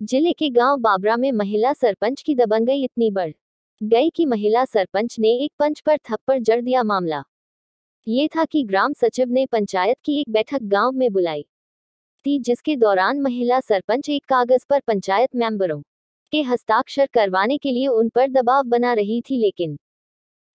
जिले के गांव बाबरा में महिला सरपंच की दबंगई इतनी बढ़ गई कि महिला सरपंच ने एक पंच पर थप्पड़ जड़ दिया। मामला ये था कि ग्राम सचिव ने पंचायत की एक बैठक गांव में बुलाई थी, जिसके दौरान महिला सरपंच एक कागज पर पंचायत मेंबरों के हस्ताक्षर करवाने के लिए उन पर दबाव बना रही थी, लेकिन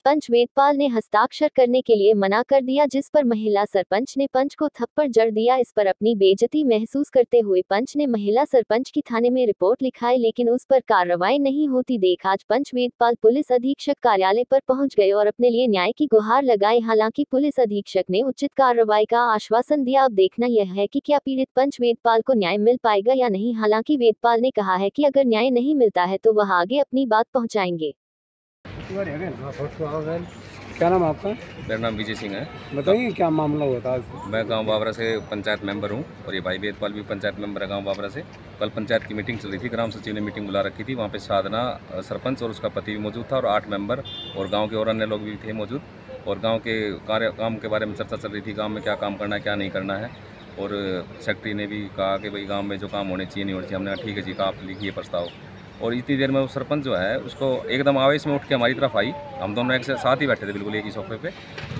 पंच वेदपाल ने हस्ताक्षर करने के लिए मना कर दिया, जिस पर महिला सरपंच ने पंच को थप्पड़ जड़ दिया। इस पर अपनी बेइज्जती महसूस करते हुए पंच ने महिला सरपंच की थाने में रिपोर्ट लिखाई, लेकिन उस पर कार्रवाई नहीं होती देख आज पंच वेदपाल पुलिस अधीक्षक कार्यालय पर पहुंच गए और अपने लिए न्याय की गुहार लगाई। हालांकि पुलिस अधीक्षक ने उचित कार्रवाई का आश्वासन दिया। अब देखना यह है कि क्या पीड़ित पंच वेदपाल को न्याय मिल पाएगा या नहीं। हालांकि वेदपाल ने कहा है कि अगर न्याय नहीं मिलता है तो वह आगे अपनी बात पहुंचाएंगे। क्या नाम है आपका? मेरा नाम विजय सिंह है। बताइए क्या मामला हुआ था आज? मैं गांव बाबरा से पंचायत मेंबर हूं और ये भाई वेदपाल भी पंचायत मेंबर है गांव बाबरा से। कल पंचायत की मीटिंग चल रही थी, ग्राम सचिव ने मीटिंग बुला रखी थी। वहां पे साधना सरपंच और उसका पति भी मौजूद था और 8 मेंबर और गांव के और अन्य लोग भी थे मौजूद। और गाँव के काम के बारे में चर्चा चल रही थी, गाँव में क्या काम करना है क्या नहीं करना है। और सेक्रेटरी ने भी कहा कि भाई गाँव में जो काम होने चाहिए नहीं होने चाहिए। हमने कहा ठीक है जी, का आप लिखिए प्रस्ताव। और इतनी देर में वो सरपंच जो है उसको एकदम आवेश में उठ के हमारी तरफ आई। हम दोनों एक साथ ही बैठे थे बिल्कुल एक ही सोफे पे,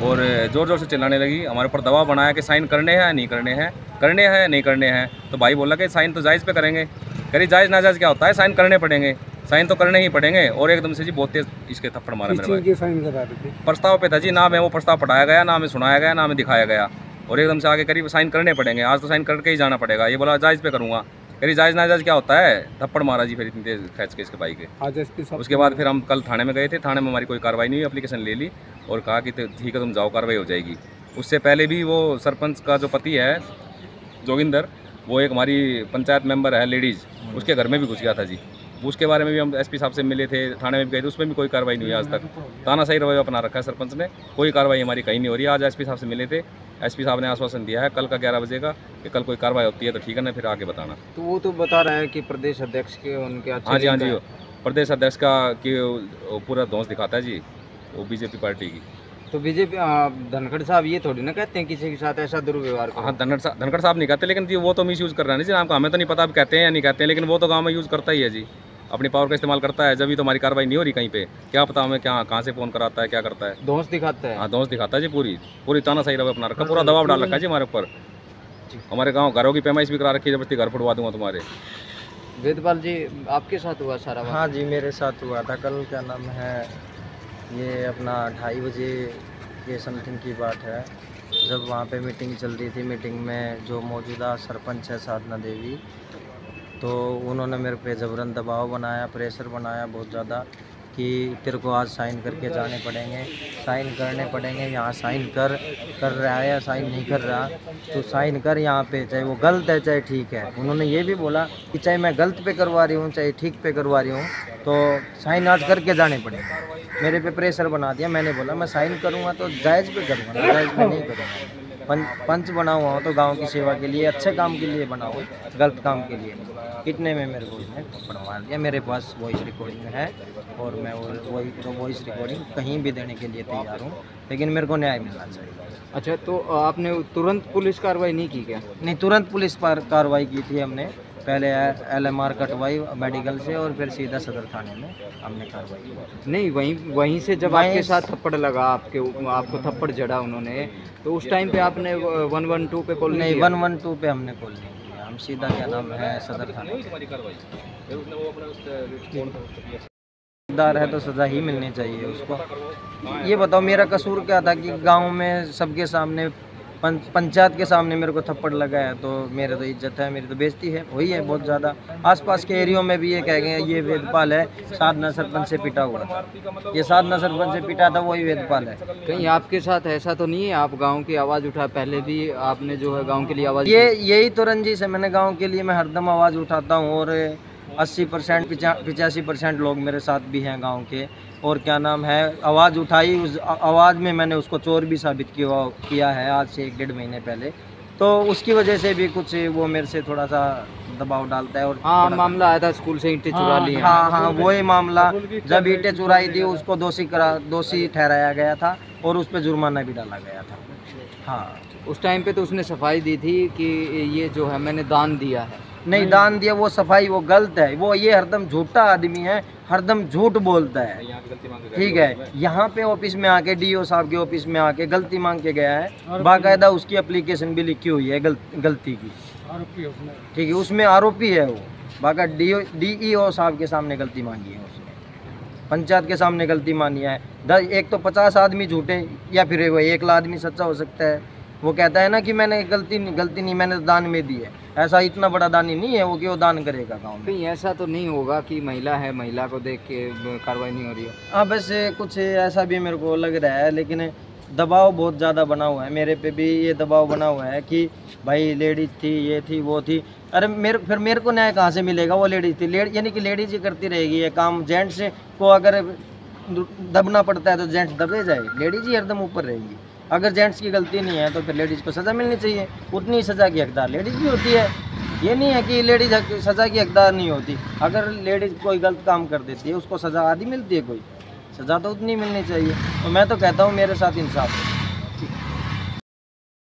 और ज़ोर ज़ोर से चिल्लाने लगी। हमारे ऊपर दबाव बनाया कि साइन करने हैं नहीं करने हैं, करने हैं नहीं करने हैं। तो भाई बोला कि साइन तो जायज़ पे करेंगे। करी जायज़ नाजायज़ क्या होता है, साइन करने पड़ेंगे, साइन तो करने ही पड़ेंगे। और एकदम से जी बहुत तेज इसके थप्पड़ मारा मेरे भाई। साइन करा रहे थे? प्रस्ताव पे था जी, ना में वो प्रस्ताव पढ़ाया गया, ना में सुनाया गया, ना में दिखाया गया। और एकदम से आगे करीब साइन करने पड़ेंगे, आज तो साइन करके ही जाना पड़ेगा। ये बोला जायज़ पे करूँगा। करी जायज़ नाजायज़ क्या होता है, थप्पड़ मारा जी फिर इतनी तेज खींच के इसके भाई के। आज एसपी साहब उसके बाद फिर हम कल थाने में गए थे। थाने में हमारी कोई कार्रवाई नहीं हुई, एप्लीकेशन ले ली और कहा कि ठीक है तुम जाओ, कार्रवाई हो जाएगी। उससे पहले भी वो सरपंच का जो पति है जोगिंदर, वो एक हमारी पंचायत मेंबर है लेडीज़, उसके घर में भी घुस गया था जी। उसके बारे में भी हम एसपी साहब से मिले थे, थाने में भी गए थे, उसमें भी कोई कार्रवाई नहीं हुई आज तक। तानाशाही रवैया अपना रखा है सरपंच ने, कोई कार्रवाई हमारी कहीं नहीं हो रही है। आज एसपी साहब से मिले थे, एसपी साहब ने आश्वासन दिया है कल का 11 बजे का कि कल कोई कार्रवाई होती है तो ठीक है ना, फिर आगे बताना। तो वो तो बता रहे हैं कि प्रदेश अध्यक्ष के उनके हाँ जी, प्रदेश अध्यक्ष का कि पूरा दोष दिखाता है जी वो बीजेपी पार्टी की। तो बीजेपी धनखड़ साहब ये थोड़ी ना कहते हैं किसी के साथ ऐसा दुर्व्यवहार करो। हाँ, धनखड़ साहब नहीं कहते, लेकिन जी वो तो मिस यूज़ कर रहा है ना जी नाम का। हमें तो नहीं पता आप कहते हैं या नहीं कहते हैं, लेकिन वो तो गाँव में यूज़ करता ही है जी, अपनी पावर का इस्तेमाल करता है। जब भी तो हमारी कार्रवाई नहीं हो रही कहीं पे, क्या पता हमें क्या कहाँ से फ़ोन कराता है, क्या करता है, दोष दिखाता है। हाँ दोष दिखाता है जी, पूरी तानाशाही रवैया अपना रखा, पूरा दबाव डाल रखा है जी हमारे ऊपर। हमारे गाँव घरों की पैमाइश भी करा रखी है, जबरदस्ती घर फुटवा दूंगा तुम्हारे। वेदपाल जी आपके साथ हुआ सारा? हाँ जी, मेरे साथ हुआ था कल। क्या नाम है, ये अपना 2:30 बजे के समथिंग की बात है, जब वहाँ पे मीटिंग चल रही थी। मीटिंग में जो मौजूदा सरपंच है साधना देवी, तो उन्होंने मेरे पे ज़बरन दबाव बनाया, प्रेशर बनाया बहुत ज़्यादा कि तेरे को आज साइन करके जाने पड़ेंगे, साइन करने पड़ेंगे। यहाँ साइन कर रहा है या साइन नहीं कर रहा तो साइन कर यहाँ पे, चाहे वो गलत है चाहे ठीक है। उन्होंने ये भी बोला कि चाहे मैं गलत पे करवा रही हूँ चाहे ठीक पे करवा रही हूँ, तो साइन आज करके जाने पड़ेंगे। मेरे पे प्रेशर बना दिया। मैंने बोला मैं साइन करूँगा तो जायज़ पे करूँगा, नाजायज़ पे नहीं करूँगा। पंच बना हुआ हो तो गांव की सेवा के लिए, अच्छे काम के लिए बना हो, गलत काम के लिए। कितने में मेरे को उसने थप्पड़ मार दिया। मेरे पास वॉइस रिकॉर्डिंग है और मैं वही वॉइस रिकॉर्डिंग कहीं भी देने के लिए तैयार हूँ, लेकिन मेरे को न्याय मिलना चाहिए। अच्छा, तो आपने तुरंत पुलिस कार्रवाई नहीं की क्या? नहीं, तुरंत पुलिस पर कार्रवाई की थी हमने। पहले LMR कटवाई मेडिकल से और फिर सीधा सदर थाने में हमने कार्रवाई की। नहीं, वहीं से जब आपके साथ थप्पड़ लगा, आपको थप्पड़ जड़ा उन्होंने, तो उस टाइम पे आपने 112 पे कॉल नहीं? 112 पे हमने कॉल नहीं किया, हम सीधा क्या नाम है सदर थाने दार है तो सज़ा ही मिलनी चाहिए उसको। ये बताओ मेरा कसूर क्या था कि गांव में सबके सामने पंचायत के सामने मेरे को थप्पड़ लगा है, तो मेरे तो इज्जत है, मेरी तो बेइज्जती है वही है बहुत ज़्यादा। आसपास के एरियो में भी ये कह गए ये वेदपाल है, साधना सरपंच से पिटा हुआ था, ये साधना सरपंच से पिटा था वही वेदपाल है। कहीं आपके साथ ऐसा तो नहीं है आप गांव की आवाज़ उठा? पहले भी आपने जो है गांव के लिए आवाज़, यही तो रंजिश है। मैंने गाँव के लिए मैं हरदम आवाज़ उठाता हूँ और 80% 85% लोग मेरे साथ भी हैं गांव के। और क्या नाम है, आवाज़ उठाई, उस आवाज़ में मैंने उसको चोर भी साबित किया है आज से 1-1.5 महीने पहले। तो उसकी वजह से भी कुछ वो मेरे से थोड़ा सा दबाव डालता है। और हाँ, मामला आया था स्कूल से ईंटें चुरा ली। हाँ, वही मामला, जब ईंटें चुराई थी उसको दोषी ठहराया गया था और उस पर जुर्माना भी डाला गया था। हाँ, उस टाइम पे तो उसने सफाई दी थी कि ये जो है मैंने दान दिया है। नहीं दान दिया वो सफाई वो गलत है, वो ये हरदम झूठा आदमी है, हरदम झूठ बोलता है। ठीक है, यहाँ पे ऑफिस में आके डीओ साहब के ऑफिस में आके गलती मांग के गया है, बाकायदा उसकी एप्लीकेशन भी लिखी हुई है गलती की। ठीक है, उसमें आरोपी है वो, बाकायदा डीईओ साहब के सामने गलती मांगी है उसने, पंचायत के सामने गलती मानी है। एक तो 50 आदमी झूठे या फिर वो 1 आदमी सच्चा हो सकता है। वो कहता है ना कि मैंने गलती नहीं मैंने तो दान में दी है, ऐसा इतना बड़ा दानी नहीं है वो कि वो दान करेगा गाँव में। कहीं ऐसा तो नहीं होगा कि महिला है, महिला को देख के कार्रवाई नहीं हो रही है? हाँ बस कुछ ऐसा भी मेरे को लग रहा है, लेकिन दबाव बहुत ज़्यादा बना हुआ है, मेरे पे भी ये दबाव बना हुआ है कि भाई लेडीज़ थी, ये थी, वो थी। अरे फिर मेरे को न्याय कहाँ से मिलेगा? वो लेडीज़ थी, यानी कि लेडीज़ ही करती रहेगी ये काम। जेंट्स को अगर दबना पड़ता है तो जेंट्स दबे जाए, लेडीज़ ही हरदम ऊपर रहेगी। अगर जेंट्स की गलती नहीं है तो फिर लेडीज़ को सज़ा मिलनी चाहिए, उतनी सज़ा की हकदार लेडीज़ भी होती है। ये नहीं है कि लेडीज़ सज़ा की हकदार नहीं होती। अगर लेडीज़ कोई गलत काम कर देती है उसको सज़ा आधी मिलती है, कोई सज़ा तो उतनी मिलनी चाहिए। तो मैं तो कहता हूँ मेरे साथ इंसाफ है।